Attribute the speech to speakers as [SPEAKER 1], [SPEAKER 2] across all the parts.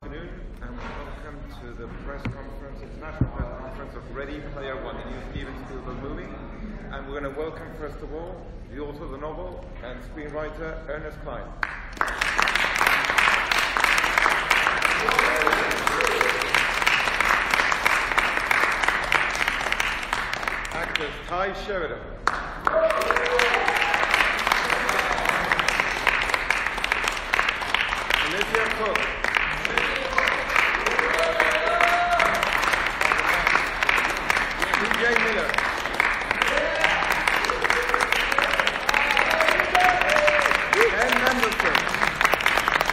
[SPEAKER 1] Good afternoon and welcome to the press conference, international press conference of Ready Player One, the new Steven Spielberg movie. And we're going to welcome, first of all, the author of the novel and screenwriter, Ernest Cline. Actors Tye Sheridan. Olivia Cooke. Miller.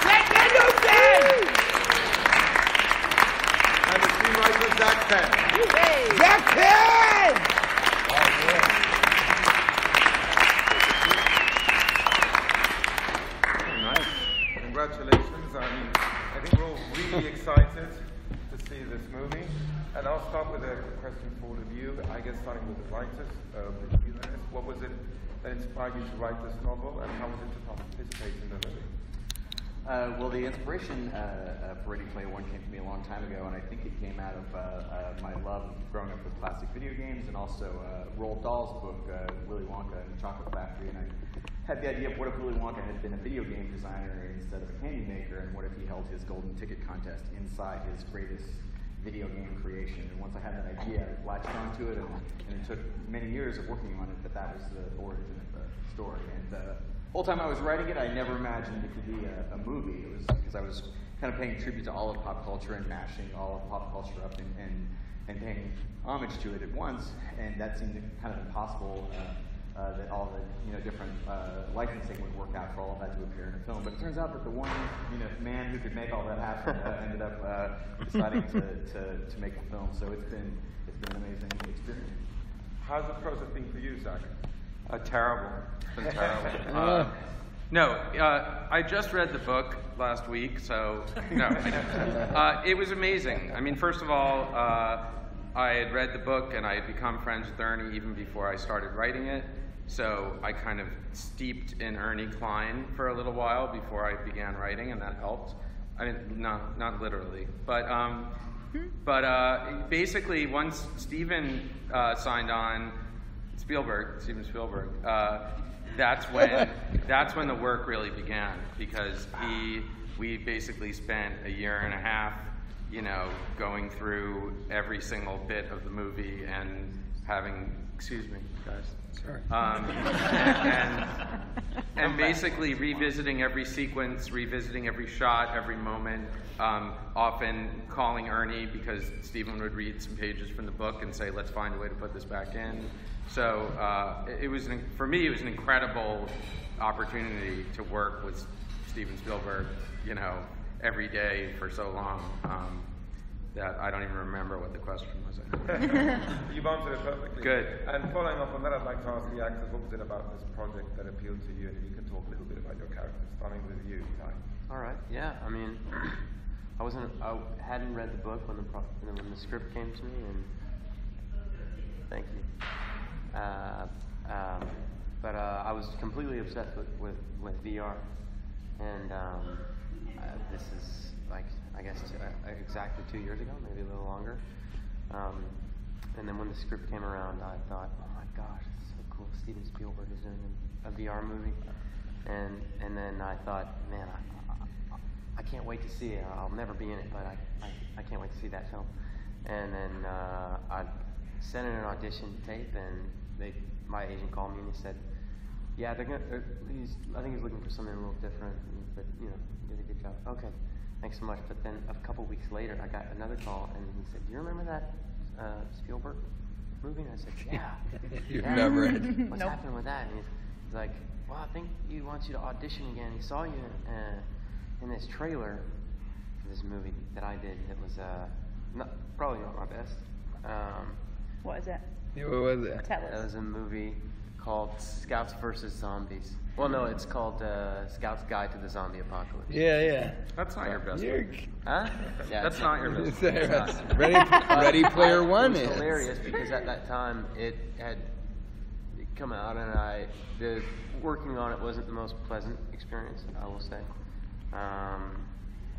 [SPEAKER 1] Penn Mendelsohn. And the screenwriter Penn.
[SPEAKER 2] Penn!
[SPEAKER 1] Nice. Congratulations. I think we're all really excited to see this movie. And I'll start with a question for all of you, I guess starting with the writers, with you, Ernest. What was it that inspired you to write this novel, and how was it to participate in the movie?
[SPEAKER 3] Well, the inspiration for Ready Player One came to me a long time ago, and I think it came out of my love of growing up with classic video games, and also Roald Dahl's book, Willy Wonka and the Chocolate Factory. And I had the idea of what if Willy Wonka had been a video game designer instead of a candy maker, and what if he held his golden ticket contest inside his greatest video game creation. And once I had that idea, I latched onto it, and it took many years of working on it, but that was the origin of the story. And the whole time I was writing it, I never imagined it could be a movie. It was because I was kind of paying tribute to all of pop culture and mashing all of pop culture up and paying homage to it at once, and that seemed kind of impossible. That all the different licensing would work out for all of that to appear in a film. But it turns out that the one man who could make all that happen ended up deciding to make the film. So it's been an amazing experience.
[SPEAKER 1] How's the process been for you, Zach?
[SPEAKER 4] Terrible. It's been terrible. No, I just read the book last week, so no. It was amazing. I mean, first of all, I had read the book and I had become friends with Ernie even before I started writing it. So I kind of steeped in Ernie Cline for a little while before I began writing, and that helped. I mean, not literally, but basically once Steven signed on, Steven Spielberg, that's when the work really began, because we basically spent a year and a half, going through every single bit of the movie and having, excuse me, guys.
[SPEAKER 2] Sorry.
[SPEAKER 4] And basically revisiting every sequence, revisiting every shot, every moment, often calling Ernie because Steven would read some pages from the book and say, let's find a way to put this back in. So for me, it was an incredible opportunity to work with Steven Spielberg, every day for so long that I don't even remember what the question was.
[SPEAKER 1] You've answered it perfectly.
[SPEAKER 4] Good.
[SPEAKER 1] And following up on that, I'd like to ask the actors, what was it about this project that appealed to you? And if you can talk a little bit about your characters, starting with you, Tye.
[SPEAKER 5] All right. Yeah. I mean, I hadn't read the book when the script came to me, and thank you. But I was completely obsessed with VR, and this is like, I guess exactly 2 years ago, maybe a little longer. And then when the script came around, I thought, oh my gosh, it's so cool. Steven Spielberg is doing a VR movie. And then I thought, man, I can't wait to see it. I'll never be in it, but I can't wait to see that film. And then I sent in an audition tape, and my agent called me and he said, yeah, I think he's looking for something a little different, but you did a good job. Okay, thanks so much. But then a couple weeks later, I got another call, and he said, do you remember that Spielberg movie? And I said, yeah.
[SPEAKER 2] You've never read.
[SPEAKER 5] What's happening with that? And he's like, well, I think he wants you to audition again. He saw you in this trailer for this movie that I did. It was probably not my best.
[SPEAKER 6] What is it?
[SPEAKER 2] Yeah, what was it?
[SPEAKER 6] Tell us.
[SPEAKER 5] It was a movie called Scouts vs. Zombies. Well, no, it's called Scout's Guide to the Zombie Apocalypse.
[SPEAKER 2] Yeah.
[SPEAKER 4] That's not your best.
[SPEAKER 5] Huh? Yeah,
[SPEAKER 4] That's not your best.
[SPEAKER 2] Ready Player One
[SPEAKER 5] is.
[SPEAKER 2] is.
[SPEAKER 5] It was hilarious because at that time it had come out, and working on it wasn't the most pleasant experience, I will say.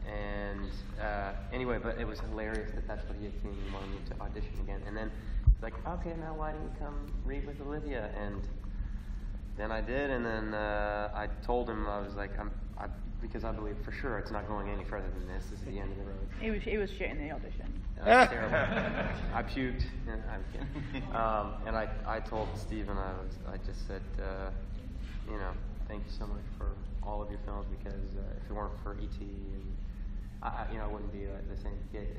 [SPEAKER 5] And anyway, but it was hilarious that that's what he had seen and wanted me to audition again. And then he's like, okay, now why don't you come read with Olivia? And then I did, and then I told him, I was like, because I believe for sure it's not going any further than this. This is the end of the road.
[SPEAKER 6] He was shit in the audition.
[SPEAKER 5] That was terrible. I puked. I'm kidding. And I told Steven, I just said, you know, thank you so much for all of your films, because if it weren't for E.T. and I wouldn't be the same kid.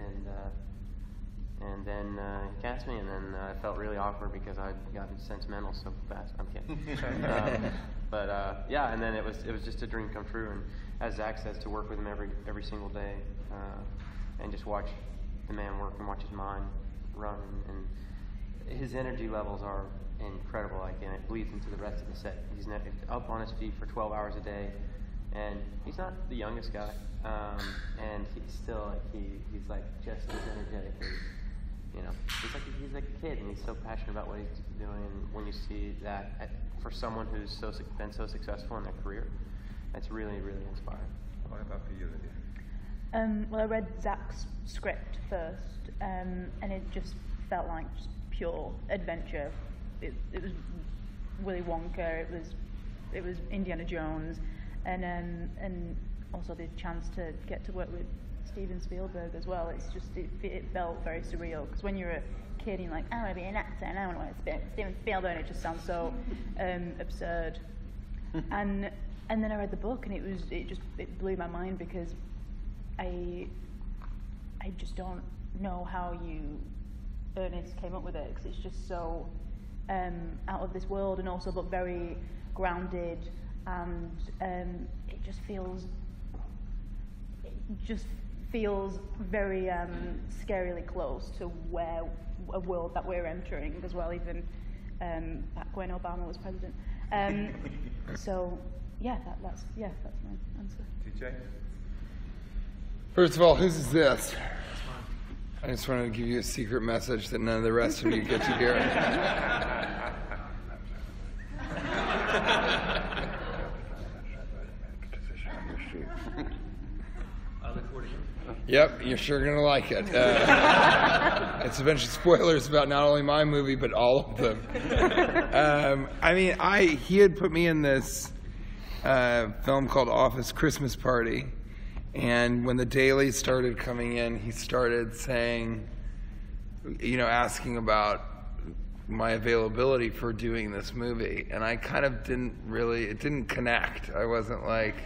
[SPEAKER 5] And then he cast me, and then I felt really awkward because I'd gotten sentimental so fast. I'm kidding. Yeah, and then it was just a dream come true. And as Zach says, to work with him every single day, and just watch the man work and watch his mind run, and his energy levels are incredible. Like, and it bleeds into the rest of the set. He's up on his feet for 12 hours a day, and he's not the youngest guy, and he's still he's like just as energetic as, you know, he's like a kid, and he's so passionate about what he's doing. And when you see that for someone who's been so successful in their career, that's really, really inspiring.
[SPEAKER 1] What about for you, Lydia?
[SPEAKER 6] Well, I read Zach's script first, and it just felt like just pure adventure. It was Willy Wonka. It was Indiana Jones, and also the chance to get to work with Steven Spielberg as well. It's just it felt very surreal, because when you're a kid and you're like, I want to be an actor and I want to work with Steven Spielberg, it just sounds so absurd. And then I read the book, and it blew my mind, because I just don't know how Ernest came up with it, because it's just so out of this world, and also but very grounded, and it just feels very scarily close to a world that we're entering as well, even back when Obama was president. So yeah, that's my answer.
[SPEAKER 1] TJ?
[SPEAKER 2] First of all, whose is this? I just wanted to give you a secret message that none of the rest of you get to hear. Yep, you're sure going to like it. It's a bunch of spoilers about not only my movie, but all of them. He had put me in this film called Office Christmas Party. And when the dailies started coming in, he started saying, asking about my availability for doing this movie. And I kind of it didn't connect. I wasn't like,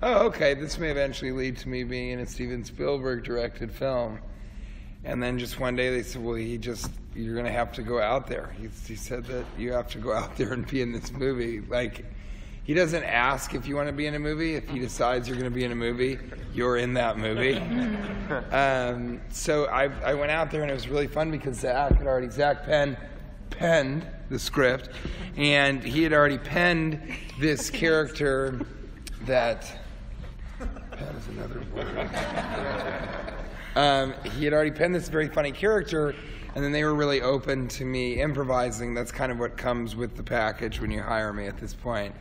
[SPEAKER 2] oh, okay, this may eventually lead to me being in a Steven Spielberg directed film. And then just one day they said, well, you're going to have to go out there. He said that you have to go out there and be in this movie. Like, he doesn't ask if you want to be in a movie. If he decides you're going to be in a movie, you're in that movie. So I went out there, and it was really fun, because Zach penned the script, and he had already penned this character that... Pen is another word. He had already penned this very funny character, and then they were really open to me improvising. That's kind of what comes with the package when you hire me at this point.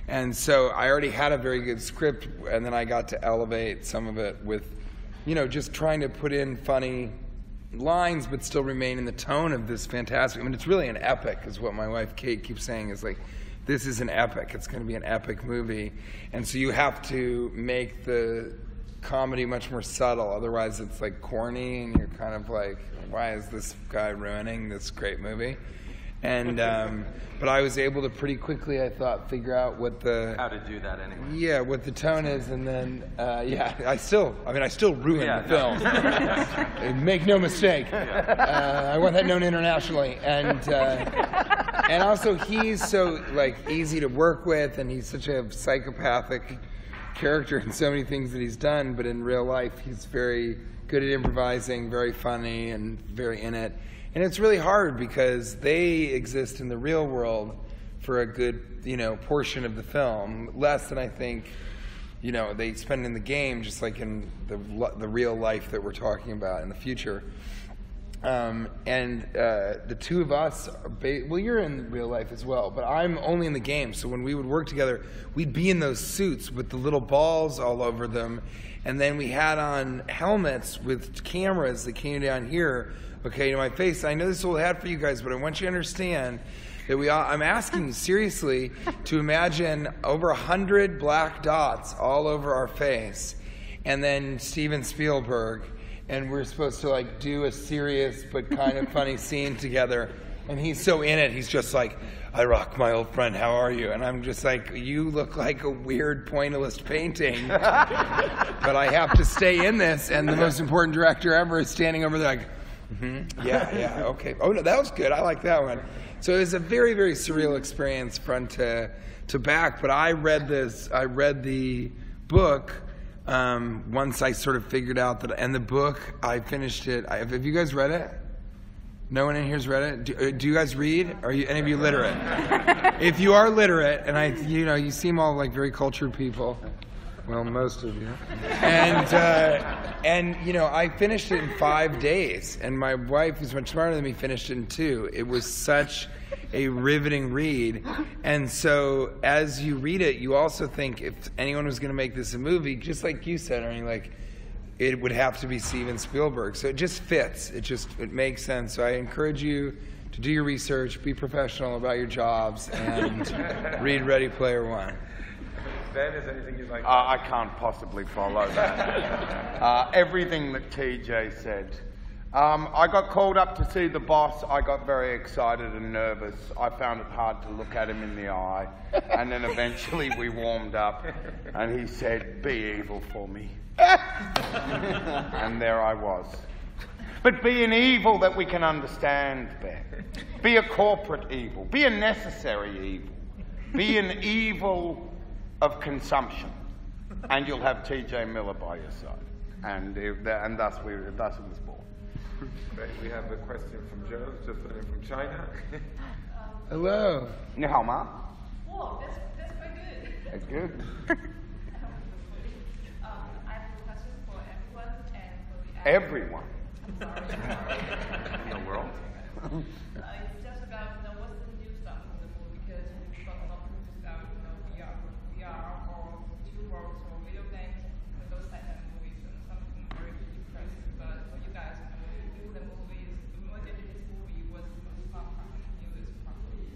[SPEAKER 2] And so I already had a very good script, and then I got to elevate some of it with, just trying to put in funny lines, but still remain in the tone of this fantastic. It's really an epic, is what my wife Kate keeps saying, is like, this is an epic. It's going to be an epic movie. And so you have to make the comedy much more subtle. Otherwise, it's like corny, and you're kind of like, why is this guy ruining this great movie? And but I was able to pretty quickly, I thought, figure out how to do that anyway. Yeah, what the tone is, and then I still ruin the film. Make no mistake. I want that known internationally, and also he's so easy to work with, and he's such a psychopathic character in so many things that he's done. But in real life, he's very good at improvising, very funny, and very in it. And it's really hard, because they exist in the real world for a good, portion of the film, less than I think, they spend in the game, just like in the real life that we're talking about in the future. And the two of us, well, you're in real life as well, but I'm only in the game. So when we would work together, we'd be in those suits with the little balls all over them. And then we had on helmets with cameras that came down here, okay, to my face. I know this is old hat for you guys, but I want you to understand that I'm asking you seriously to imagine over 100 black dots all over our face. And then Steven Spielberg, and we're supposed to like do a serious but kind of funny scene together. And he's so in it, he's just like, "I rock, my old friend, how are you?" And I'm just like, "You look like a weird pointillist painting, but I have to stay in this." And the most important director ever is standing over there like, yeah, okay. Oh, no, that was good. I like that one. So it was a very, very surreal experience front to back. But I read the book once I sort of figured out that, and the book, I finished it. Have you guys read it? No one in here's read it? Do you guys read? Are you any of you literate? If you are literate, and you seem all like very cultured people. Well, most of you. And I finished it in 5 days, and my wife, who's much smarter than me, finished it in 2. It was such a riveting read. And so as you read it, you also think if anyone was going to make this a movie, just like you said, Ernie, like, it would have to be Steven Spielberg. So it just fits. It makes sense. So I encourage you to do your research, be professional about your jobs, and read Ready Player One.
[SPEAKER 1] Ben, is there anything you'd like to
[SPEAKER 7] I can't possibly follow that. Everything that TJ said. I got called up to see the boss. I got very excited and nervous. I found it hard to look at him in the eye. And then eventually we warmed up, and he said, "Be evil for me." And there I was. But be an evil that we can understand, Ben. Be a corporate evil. Be a necessary evil. Be an evil of consumption. And you'll have T.J. Miller by your side. And thus it was born.
[SPEAKER 1] Great. We have a question from Joe, just from China.
[SPEAKER 2] Hello.
[SPEAKER 7] Ni hao ma?
[SPEAKER 8] Whoa, that's quite good.
[SPEAKER 7] That's good.
[SPEAKER 8] I have a question for everyone and for the
[SPEAKER 7] Everyone.
[SPEAKER 8] Sorry.
[SPEAKER 7] In the world?
[SPEAKER 8] It's just about what's the new stuff in the movie, because we talk about previous stuff, VR or two worlds or video games and those type of movies, and something very impressive. But for you guys, do the movies, the more that this movie was not newest properly.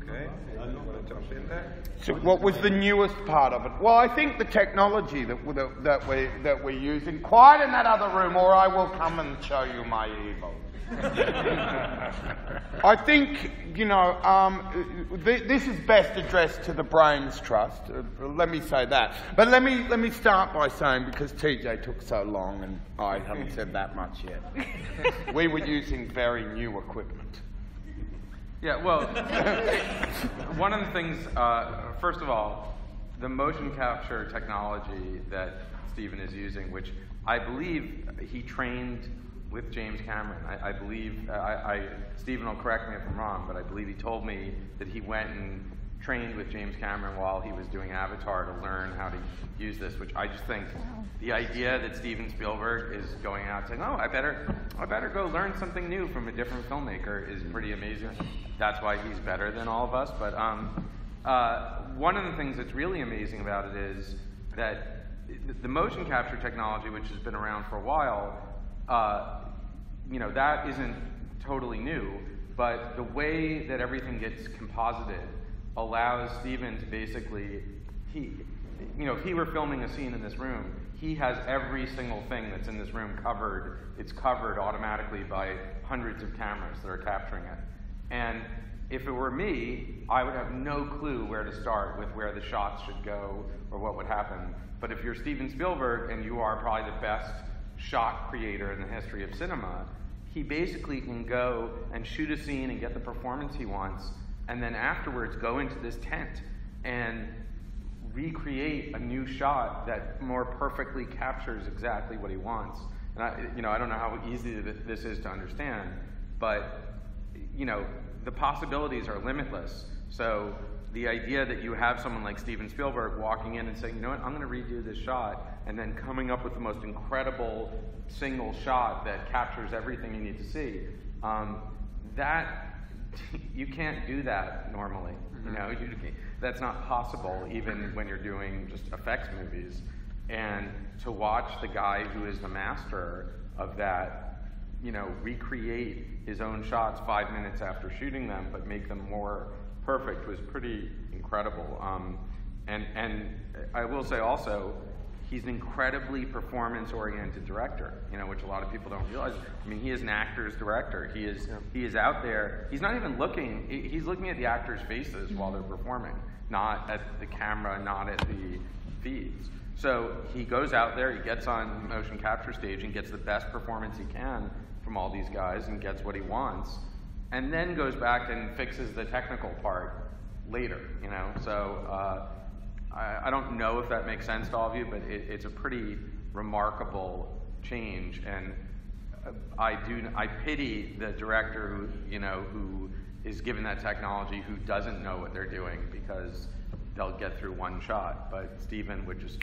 [SPEAKER 1] Okay, you want to jump in there?
[SPEAKER 7] So what was the newest part of it? Well, I think the technology that we're using, quiet in that other room, or I will come and show you my evil. I think, this is best addressed to the Brains Trust. Let me say that. But let me start by saying, because TJ took so long and I haven't said that much yet, we were using very new equipment.
[SPEAKER 4] Yeah, well, one of the things, first of all, the motion capture technology that Steven is using, which I believe he trained with James Cameron. I believe, Steven will correct me if I'm wrong, but I believe he told me that he went and trained with James Cameron while he was doing Avatar to learn how to use this, which I just think the idea that Steven Spielberg is going out saying, "Oh, I better go learn something new from a different filmmaker," is pretty amazing. That's why he's better than all of us. But one of the things that's really amazing about it is that the motion capture technology, which has been around for a while, that isn't totally new, but the way that everything gets composited allows Steven to basically, if he were filming a scene in this room, he has every single thing that's in this room covered. It's covered automatically by hundreds of cameras that are capturing it. And if it were me, I would have no clue where to start with where the shots should go or what would happen. But if you're Steven Spielberg and you are probably the best shot creator in the history of cinema, he basically can go and shoot a scene and get the performance he wants, and then afterwards go into this tent and recreate a new shot that more perfectly captures exactly what he wants. And I don't know how easy this is to understand, but the possibilities are limitless. So the idea that you have someone like Steven Spielberg walking in and saying, you know what, I'm going to redo this shot, and then coming up with the most incredible single shot that captures everything you need to see, that you can't do that normally. You know, that's not possible even when you're doing just effects movies. And to watch the guy who is the master of that, you know, recreate his own shots 5 minutes after shooting them, but make them more perfect was pretty incredible. And I will say also, he's an incredibly performance-oriented director, you know, which a lot of people don't realize. I mean, he is an actor's director. He is out there. He's not even looking. He's looking at the actors' faces while they're performing, not at the camera, not at the feeds. So he goes out there, he gets on motion capture stage and gets the best performance he can from all these guys and gets what he wants, and then goes back and fixes the technical part later, you know. So I don't know if that makes sense to all of you, but it's a pretty remarkable change, and I pity the director who, you know, who is given that technology who doesn't know what they're doing, because they'll get through one shot. But Steven would just,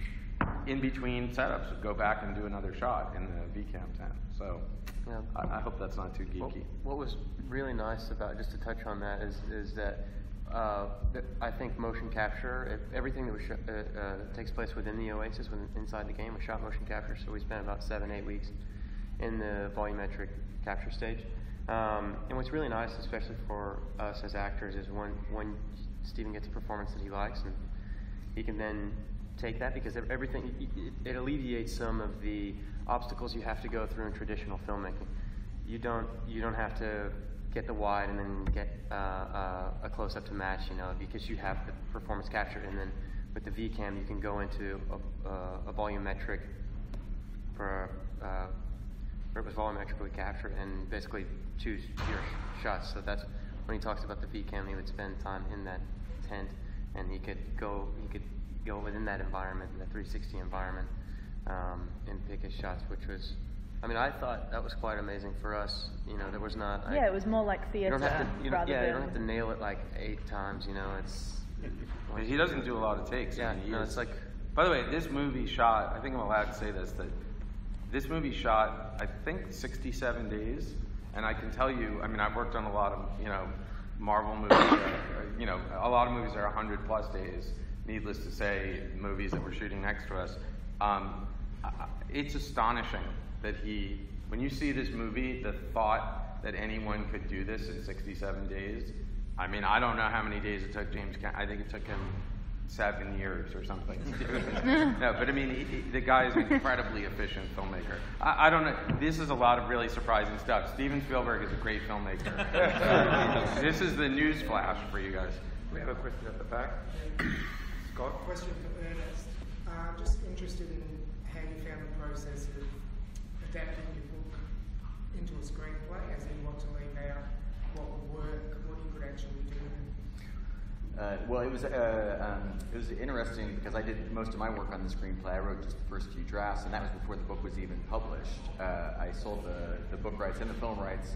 [SPEAKER 4] in between setups, would go back and do another shot in the VCam 10. So
[SPEAKER 5] yeah.
[SPEAKER 4] I hope that's not too geeky.
[SPEAKER 5] What was really nice about, just to touch on that, is that I think motion capture, everything that was takes place within the Oasis, inside the game, was shot motion capture. So we spent about 7-8 weeks in the volumetric capture stage. And what's really nice, especially for us as actors, is when Steven gets a performance that he likes, and he can then take that, because everything, it alleviates some of the obstacles you have to go through in traditional filmmaking. You don't have to get the wide and then get a close-up to match, you know, because you have the performance captured, and then with the VCam you can go into a volumetric where it was volumetrically captured and basically choose your shots. So that's when he talks about the VCam, he would spend time in that tent, and he could go within that environment, the 360 environment, and pick his shots, which was, I mean, I thought that was quite amazing for us. You know, there was not.
[SPEAKER 6] Yeah, it was more like theater.
[SPEAKER 5] You don't have to nail it like 8 times. You know, it's.
[SPEAKER 4] He doesn't do a lot of takes.
[SPEAKER 5] Yeah, no, it's like.
[SPEAKER 4] By the way, this movie shot, I think I'm allowed to say this, that this movie shot, I think, 67 days, and I can tell you, I mean, I've worked on a lot of, you know, Marvel movies. You know, a lot of movies are 100+ days. Needless to say, movies that we're shooting next to us. It's astonishing that when you see this movie, the thought that anyone could do this in 67 days, I mean, I don't know how many days it took James Cameron. I think it took him 7 years or something to do this. No, but I mean, the guy is an incredibly efficient filmmaker. I don't know, this is a lot of really surprising stuff. Steven Spielberg is a great filmmaker. This is the news flash for you guys.
[SPEAKER 1] We have a question at the back. Scott?
[SPEAKER 9] Question for Ernest. Just interested in how you found the process of adapting your book into a screenplay, as in what to leave out, what would work, what you could actually do.
[SPEAKER 3] Well, it was interesting because I did most of my work on the screenplay. I wrote just the first few drafts, and that was before the book was even published. I sold the book rights and the film rights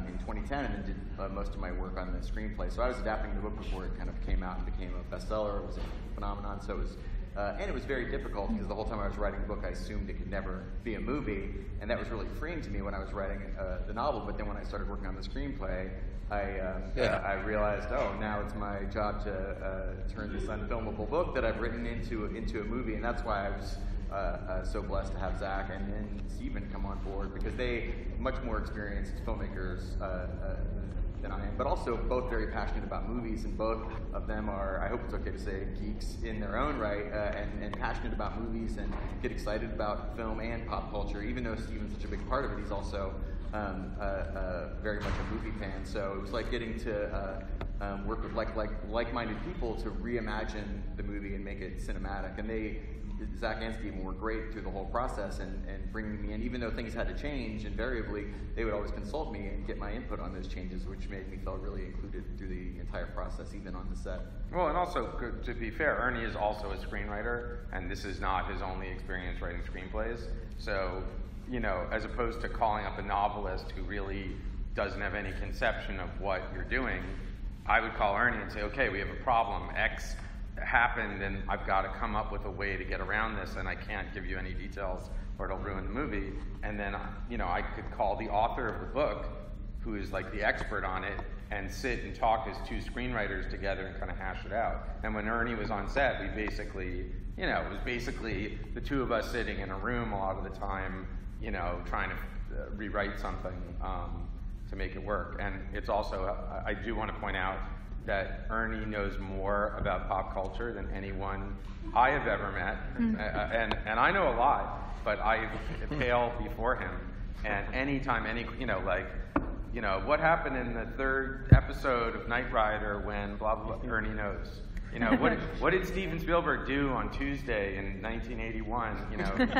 [SPEAKER 3] in 2010, and then did most of my work on the screenplay. So I was adapting the book before it kind of came out and became a bestseller. It was a phenomenon. So it was, and it was very difficult because the whole time I was writing the book, I assumed it could never be a movie, and that was really freeing to me when I was writing the novel. But then when I started working on the screenplay, I realized, oh, now it's my job to turn this unfilmable book that I've written into a movie, and that's why I was so blessed to have Zach and Steven come on board, because they much more experienced filmmakers than I am, but also both very passionate about movies, and both of them are, I hope it's okay to say, geeks in their own right, and passionate about movies and get excited about film and pop culture. Even though Steven's such a big part of it, he's also very much a movie fan. So it was like getting to work with like-minded people to reimagine the movie and make it cinematic. And Zach and Steven were great through the whole process and bringing me in. Even though things had to change invariably, they would always consult me and get my input on those changes, which made me feel really included through the entire process, even on the set.
[SPEAKER 4] Well, and also, to be fair, Ernie is also a screenwriter, and this is not his only experience writing screenplays. So, you know, as opposed to calling up a novelist who really doesn't have any conception of what you're doing, I would call Ernie and say, okay, we have a problem. X happened, and I've got to come up with a way to get around this, and I can't give you any details or it'll ruin the movie. And then, I could call the author of the book, who is like the expert on it, and sit and talk as two screenwriters together and kind of hash it out. And when Ernie was on set, we basically, it was basically the two of us sitting in a room a lot of the time, trying to rewrite something to make it work. And it's also, I do want to point out that Ernie knows more about pop culture than anyone I have ever met. And I know a lot, but I pale before him. And anytime, what happened in the 3rd episode of Knight Rider when blah, blah, blah, Ernie knows. What did Steven Spielberg do on Tuesday in 1981?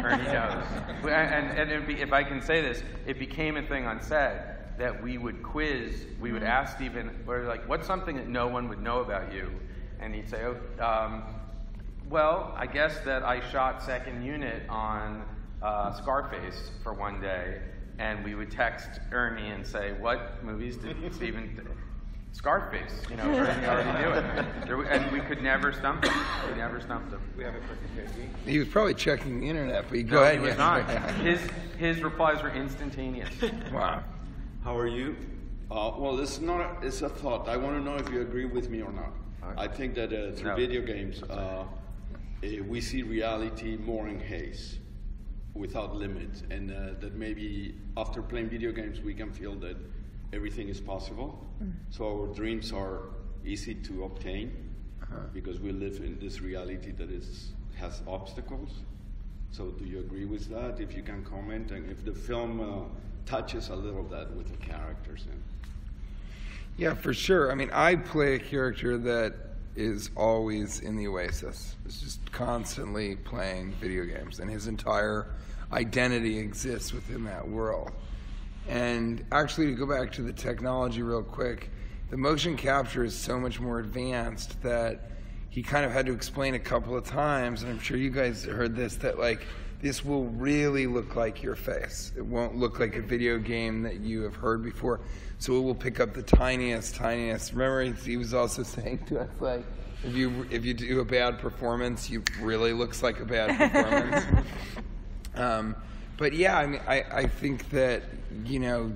[SPEAKER 4] Ernie knows. And if I can say this, it became a thing on set that we would quiz, we would ask Steven, what's something that no one would know about you? And he'd say, well, I guess that I shot second unit on Scarface for one day. And we would text Ernie and say, what movies did Steven... Scarface, Ernie already knew it. And we could never stump him. We never stumped him.
[SPEAKER 1] We have a question.
[SPEAKER 2] He was probably checking the internet, but go ahead.
[SPEAKER 4] He was not. His replies were instantaneous.
[SPEAKER 2] Wow.
[SPEAKER 10] How are you? Well, it's a thought. I want to know if you agree with me or not. I think that through video games, we see reality more in haze, without limit, and that maybe after playing video games, we can feel that everything is possible. So our dreams are easy to obtain because we live in this reality that has obstacles. So do you agree with that? If you can comment, and if the film touches a little that with the characters.
[SPEAKER 2] Yeah, for sure. I mean, I play a character that is always in the Oasis. It's just constantly playing video games, and his entire identity exists within that world. And actually, to go back to the technology real quick, the motion capture is so much more advanced that he kind of had to explain a couple of times, and I'm sure you guys heard this, that this will really look like your face. It won't look like a video game that you have heard before. So it will pick up the tiniest. Remember, he was also saying to us, if you do a bad performance, it really looks like a bad performance. But yeah, I mean, I think that,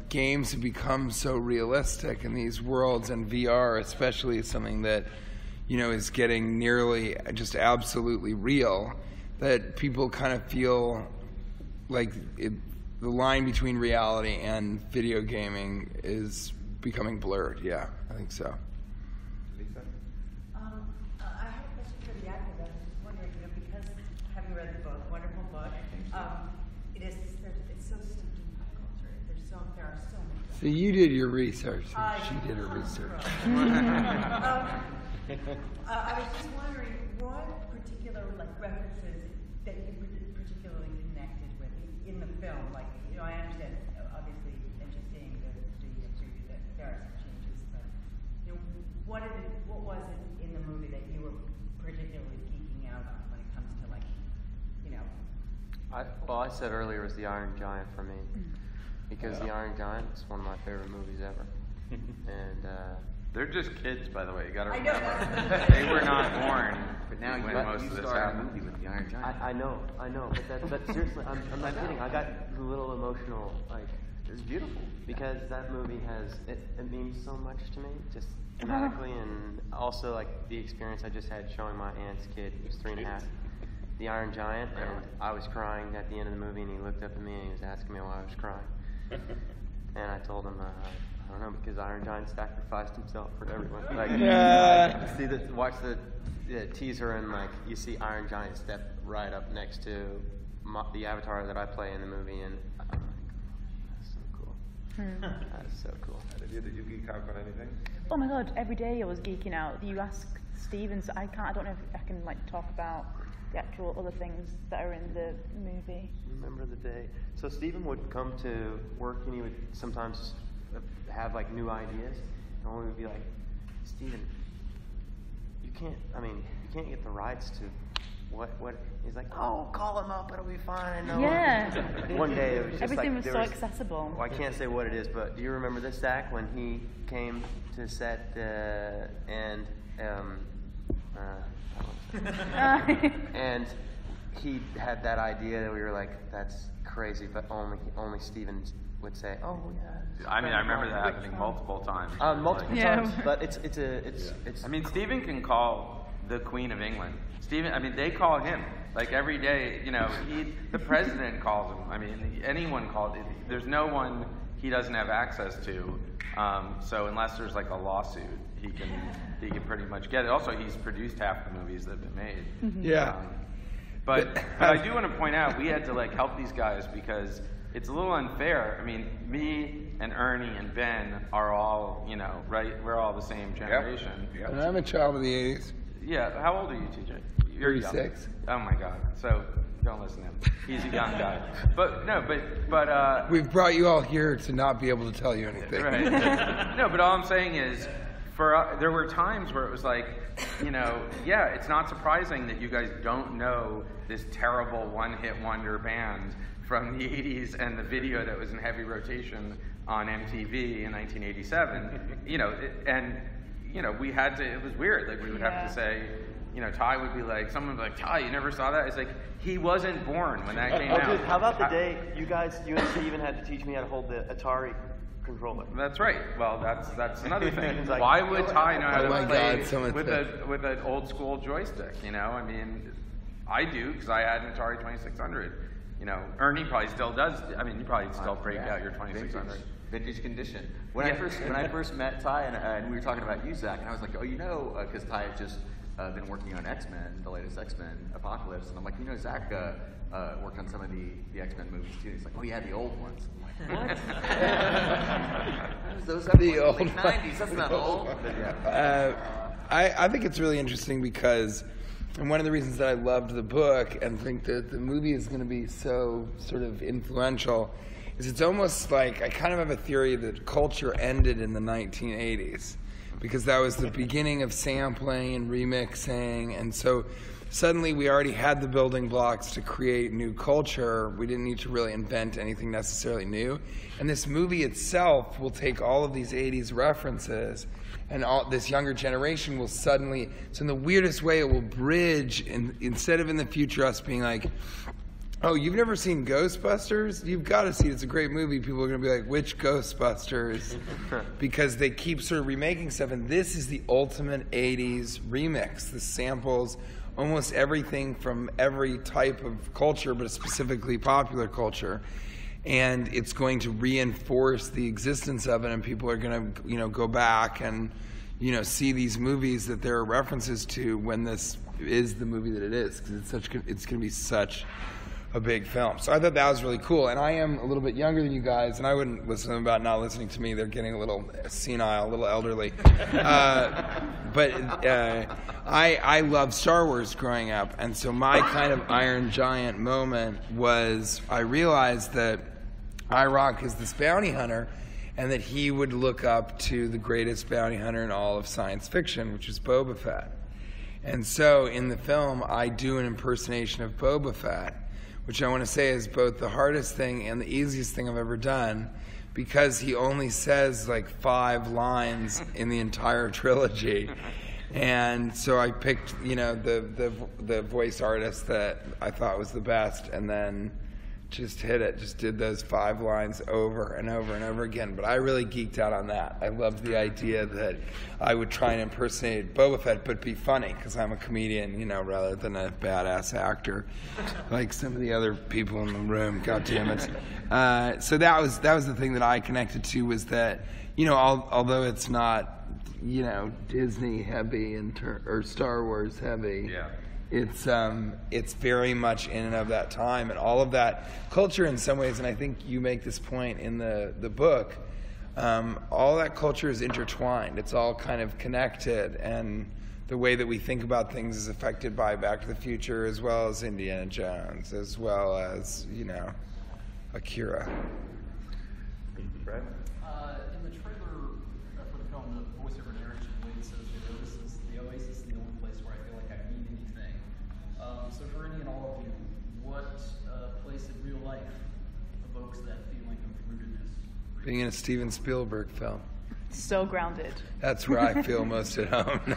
[SPEAKER 2] games have become so realistic in these worlds, and VR especially is something that, is getting nearly just absolutely real, that people kind of feel like the line between reality and video gaming is becoming blurred. Yeah, I think so.
[SPEAKER 1] Lisa?
[SPEAKER 11] I have a question for the actor. I was just wondering, because having read the book, wonderful book, it's so steeped in pop culture. There are so many.
[SPEAKER 2] So you did your research. She did her research.
[SPEAKER 11] I was just wondering what particular references that you particularly connected with in the film. I understand obviously, and just seeing the preview that there are some changes, but what was it in the movie that you were particularly geeking out on when it comes to
[SPEAKER 5] I said earlier it was the Iron Giant for me, because the Iron Giant is one of my favorite movies ever, and.
[SPEAKER 4] They're just kids, by the way. You got to
[SPEAKER 11] I
[SPEAKER 4] remember. They were not born.
[SPEAKER 3] But now
[SPEAKER 4] when most of this happened.
[SPEAKER 3] Movie with the Iron Giant.
[SPEAKER 5] I know. But seriously, I'm not kidding. I got a little emotional. It's beautiful because that movie it means so much to me, just thematically, and also the experience I just had showing my aunt's kid, who was 3.5, the Iron Giant, and I was crying at the end of the movie, and he looked up at me and he was asking me why I was crying, and I told him. I don't know, because Iron Giant sacrificed himself for everyone. Watch the teaser, and you see Iron Giant step right up next to the avatar that I play in the movie, and I'm like, that's so cool. That's so cool.
[SPEAKER 1] Did you geek out on anything?
[SPEAKER 6] Oh my god, every day I was geeking out. You ask Steven, so I don't know if I can talk about the actual other things that are in the movie.
[SPEAKER 5] Remember the day. So Steven would come to work, and he would sometimes have new ideas, and we would be like, Steven, you can't get the rights to what? He's like, oh, call him up, it'll be fine. No.
[SPEAKER 6] Yeah.
[SPEAKER 5] One day it was just
[SPEAKER 6] everything
[SPEAKER 5] like,
[SPEAKER 6] was so accessible.
[SPEAKER 5] Well, I can't say what it is, but do you remember this, Zach, when he came to set and he had that idea that we were like, that's crazy, but only Steven would say, oh yeah.
[SPEAKER 4] I mean, I remember that happening multiple times.
[SPEAKER 5] Multiple times, but it's.
[SPEAKER 4] I mean, Steven can call the Queen of England. Steven, I mean, they call him like every day. You know, the president calls him. I mean, anyone calls. There's no one he doesn't have access to. So unless there's like a lawsuit, he can pretty much get it. Also, he's produced half the movies that have been made.
[SPEAKER 2] Mm-hmm. Yeah.
[SPEAKER 4] But I do want to point out, we had to like help these guys because it's a little unfair. I mean, me and Ernie and Ben are all, you know, right? We're all the same generation.
[SPEAKER 2] Yep. And I'm a child of the 80s.
[SPEAKER 4] Yeah. How old are you, TJ? You're
[SPEAKER 2] 36.
[SPEAKER 4] Oh my God. So don't listen to him. He's a young guy. But
[SPEAKER 2] we've brought you all here to not be able to tell you anything.
[SPEAKER 4] Right. No, but all I'm saying is, there were times where it was like, you know, yeah, it's not surprising that you guys don't know this terrible one-hit wonder band from the 80s and the video that was in heavy rotation on MTV in 1987. You know, we had to, it was weird. Like, we would have to say, you know, Tye would be like, someone would be like, Tye, you never saw that? It's like, he wasn't born when that came out.
[SPEAKER 5] Dude, how about the day you and Steven had to teach me how to hold the Atari controller?
[SPEAKER 4] That's right. Well, that's another thing. Like, why would Tye know how to play with an old school joystick? You know, I mean, I do because I had an Atari 2600. You know, Ernie probably still does. I mean, you probably still break out your 2600.
[SPEAKER 3] Vintage condition. When I first met Tye and we were talking about you, Zach, and I was like, oh, you know, because Tye had just been working on X-Men, the latest X-Men, Apocalypse, and I'm like, you know, Zach worked on some of the X-Men movies too. He's like, oh yeah, the old ones. I'm like, what? Those are the old 90s. That's not old.
[SPEAKER 2] I think it's really interesting because, and one of the reasons that I loved the book and think that the movie is going to be so sort of influential is it's almost like I kind of have a theory that culture ended in the 1980s because that was the beginning of sampling and remixing, and so suddenly we already had the building blocks to create new culture. We didn't need to really invent anything necessarily new. And this movie itself will take all of these 80s references and this younger generation will suddenly, so in the weirdest way, it will bridge, instead of in the future us being like, oh, you've never seen Ghostbusters? You've got to see it. It's a great movie. People are going to be like, which Ghostbusters? Because they keep sort of remaking stuff, and this is the ultimate 80s remix. The samples almost everything from every type of culture, but specifically popular culture. And it's going to reinforce the existence of it, and people are going to, you know, go back and, you know, see these movies that there are references to when this is the movie that it is, because it's going to be such a big film. So I thought that was really cool. And I am a little bit younger than you guys, and I wouldn't listen to them about not listening to me. They're getting a little senile, a little elderly. But I loved Star Wars growing up, and so my kind of Iron Giant moment was I realized that IROC is this bounty hunter, and that he would look up to the greatest bounty hunter in all of science fiction, which is Boba Fett. And so in the film, I do an impersonation of Boba Fett, which I want to say is both the hardest thing and the easiest thing I've ever done, because he only says like 5 lines in the entire trilogy. And so I picked, you know, the voice artist that I thought was the best, and then just hit it, just did those 5 lines over and over and over again. But I really geeked out on that. I loved the idea that I would try and impersonate Boba Fett, but be funny, because I'm a comedian, you know, rather than a badass actor like some of the other people in the room. God damn it. So that was the thing that I connected to, was that, you know, although it's not, you know, Disney heavy or Star Wars heavy. Yeah. It's very much in and of that time, and all of that culture in some ways, and I think you make this point in the book, all that culture is intertwined. It's all kind of connected, and the way that we think about things is affected by Back to the Future, as well as Indiana Jones, as well as, you know, Akira.
[SPEAKER 1] Brad?
[SPEAKER 12] In the trailer for the film, the voiceover narration lead says the Oasis is the only place where I feel like I mean anything. So for any and all of you, what place in real life evokes that feeling of rootedness?
[SPEAKER 2] Being in a Steven Spielberg film.
[SPEAKER 6] So grounded.
[SPEAKER 2] That's where I feel most at home.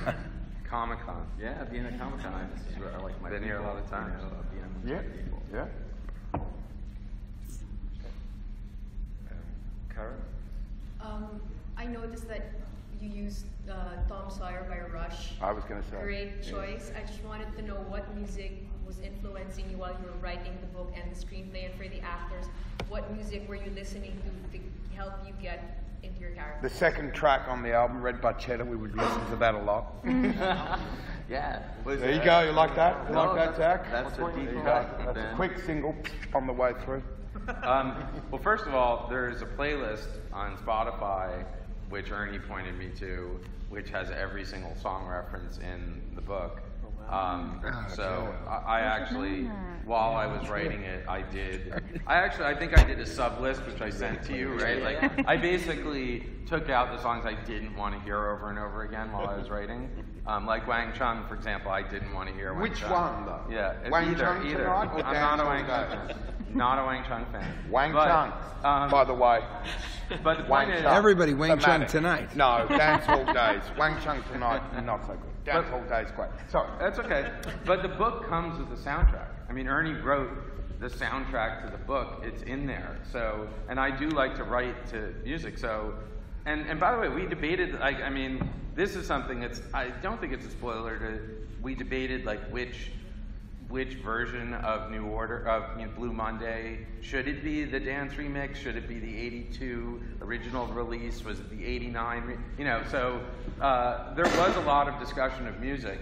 [SPEAKER 3] Comic-Con. Yeah, being at Comic-Con. This is where I like my
[SPEAKER 4] Been here a lot of times.
[SPEAKER 7] Yeah, yeah.
[SPEAKER 1] Karen?
[SPEAKER 13] I noticed that you used Tom Sawyer by Rush.
[SPEAKER 7] I was going to say.
[SPEAKER 13] Great choice. I just wanted to know what music was influencing you while you were writing the book and the screenplay, and for the actors, what music were you listening to help you get into your character?
[SPEAKER 7] The second track on the album, Red by Cheddar, we would listen to that a lot.
[SPEAKER 3] Yeah.
[SPEAKER 7] There you go. You like that? You like that, Zach?
[SPEAKER 3] That's a deep
[SPEAKER 7] That's a quick single on the way through.
[SPEAKER 4] Well, first of all, there's a playlist on Spotify, which Ernie pointed me to, which has every single song reference in the book. So I actually, while I was writing it, I think I did a sub list, which I sent to you, right? Like, I basically took out the songs I didn't want to hear over and over again while I was writing. Like Wang Chung, for example, I didn't want to hear Wang
[SPEAKER 7] Which
[SPEAKER 4] Chung.
[SPEAKER 7] one, though?
[SPEAKER 4] Yeah,
[SPEAKER 7] Wang
[SPEAKER 4] either.
[SPEAKER 7] Chung tonight or
[SPEAKER 4] I'm
[SPEAKER 7] Dance
[SPEAKER 4] not a
[SPEAKER 7] All
[SPEAKER 4] Wang Chung
[SPEAKER 7] Day?
[SPEAKER 4] fan. Not a Wang Chung fan.
[SPEAKER 7] Wang Chung, by the way.
[SPEAKER 4] But the point is,
[SPEAKER 2] everybody Wang Chung tonight.
[SPEAKER 7] No, Dance All Days. Wang Chung tonight, not so good. Dance All Days, great. Sorry.
[SPEAKER 4] That's okay. But the book comes with the soundtrack. I mean, Ernie wrote the soundtrack to the book. It's in there. So, and I do like to write to music. So, and by the way, we debated. I mean, this is something that's. I don't think it's a spoiler. We debated like which version of New Order of Blue Monday should it be the dance remix? Should it be the '82 original release? Was it the '89? So there was a lot of discussion of music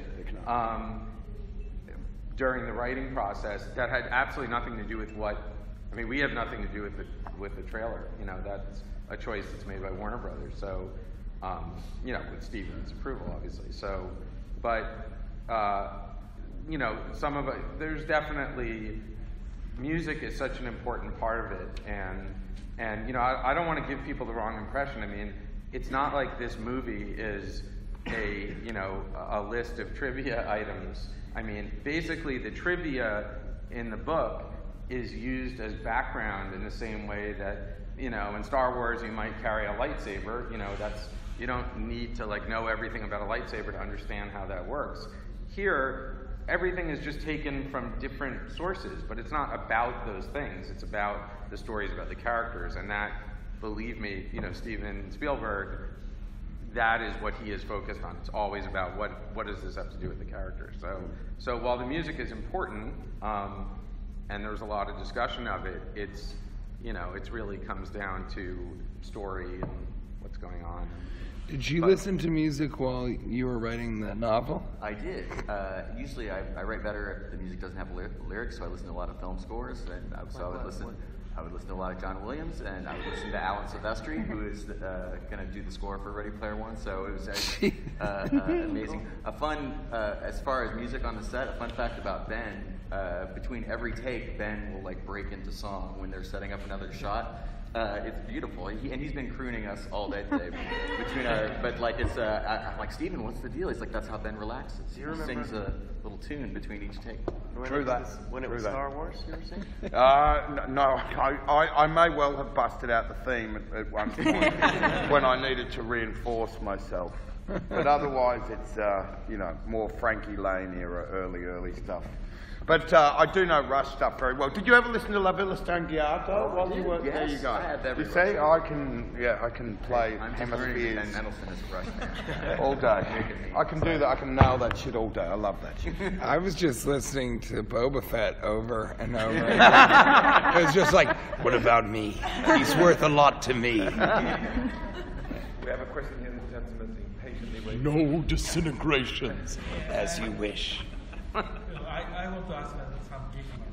[SPEAKER 4] during the writing process that had absolutely nothing to do with what. I mean, we have nothing to do with the trailer. That's a choice that's made by Warner Brothers. So with Steven's approval, obviously. So, but. Some of it, there's definitely, music is such an important part of it, and I don't want to give people the wrong impression. I mean, it's not like this movie is a list of trivia items. I mean, basically the trivia in the book is used as background in the same way that, in Star Wars you might carry a lightsaber, you don't need to know everything about a lightsaber to understand how that works. Here, everything is just taken from different sources, but it's not about those things. It's about the stories, about the characters, and that, believe me, Steven Spielberg, that is what he is focused on. It's always about what does this have to do with the characters. So while the music is important, and there's a lot of discussion of it, it's it really comes down to story and what's going on.
[SPEAKER 2] Did you listen to music while you were writing the novel?
[SPEAKER 3] I did. Usually I write better if the music doesn't have lyrics, so I listen to a lot of film scores, and so I would listen to a lot of John Williams, and I would listen to Alan Silvestri, who is going to do the score for Ready Player One, so it was amazing. A fun, as far as music on the set, a fun fact about Ben, between every take, Ben will break into song when they're setting up another shot. It's beautiful, and he's been crooning us all day today. I'm like, Steven, what's the deal? He's like, that's how Ben relaxes. He sings a little tune between each take.
[SPEAKER 7] True that.
[SPEAKER 3] When it was Star Wars, you ever sing?
[SPEAKER 7] No, I may well have busted out the theme at one point when I needed to reinforce myself. But otherwise, it's more Frankie Lane era, early stuff. But I do know Rush stuff very well. Did you ever listen to La Villa Stangiato while you were?
[SPEAKER 3] Yes,
[SPEAKER 7] there you go.
[SPEAKER 3] I have every
[SPEAKER 7] you see, I can play Hemispheres
[SPEAKER 3] Mendelsohn as a Rush fan.
[SPEAKER 7] all day. I can do that. I can nail that shit all day. I love that shit.
[SPEAKER 2] I was just listening to Boba Fett over and over again. It was just like, what about me? He's worth a lot to me.
[SPEAKER 1] We have a question here, the gentleman impatiently waiting.
[SPEAKER 14] No disintegrations.
[SPEAKER 2] As you wish.
[SPEAKER 15] I want to ask some different.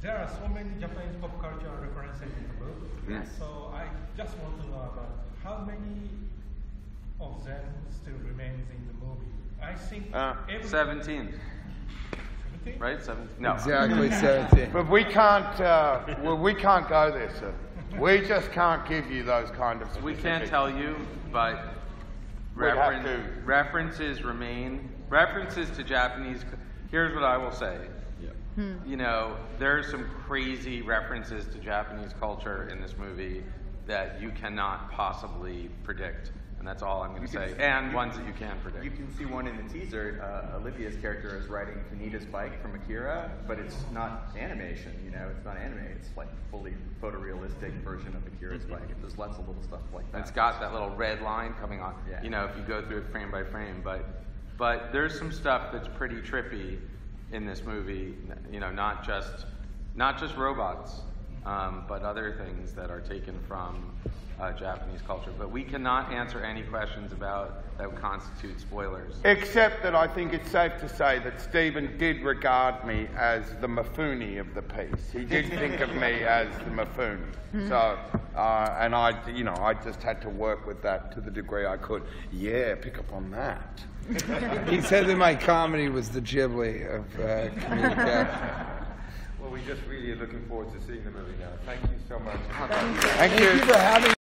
[SPEAKER 15] There are so many Japanese pop culture references in the book.
[SPEAKER 3] Yes.
[SPEAKER 15] So I just want to know about how many of them still remains in the movie. I think
[SPEAKER 4] 17.
[SPEAKER 15] 17?
[SPEAKER 4] Right? 17? No.
[SPEAKER 2] Exactly 17.
[SPEAKER 7] But we can't go there, sir. We just can't give you those kind of specifics.
[SPEAKER 4] We can't tell you, but references remain. References to Japanese Here's what I will say. You know, there's some crazy references to Japanese culture in this movie that you cannot possibly predict. And that's all I'm going to say. And ones that you can predict.
[SPEAKER 3] You can see one in the teaser. Olivia's character is riding Kanita's bike from Akira, but it's not animation, you know, it's not anime. It's like fully photorealistic version of Akira's bike. There's lots of little stuff like that.
[SPEAKER 4] It's got that little red line coming on, you know, if you go through it frame by frame. But there's some stuff that's pretty trippy in this movie, you know, not just robots, but other things that are taken from Japanese culture. But we cannot answer any questions about that would constitute spoilers.
[SPEAKER 7] Except that I think it's safe to say that Steven did regard me as the Mifune of the piece. He did think of me as the Mifune. So, and I just had to work with that to the degree I could. Yeah, pick up on that.
[SPEAKER 2] He said that my comedy was the Ghibli of communication.
[SPEAKER 1] Well, we just really are looking forward to seeing the movie now. Thank you so much.
[SPEAKER 2] Thank you for having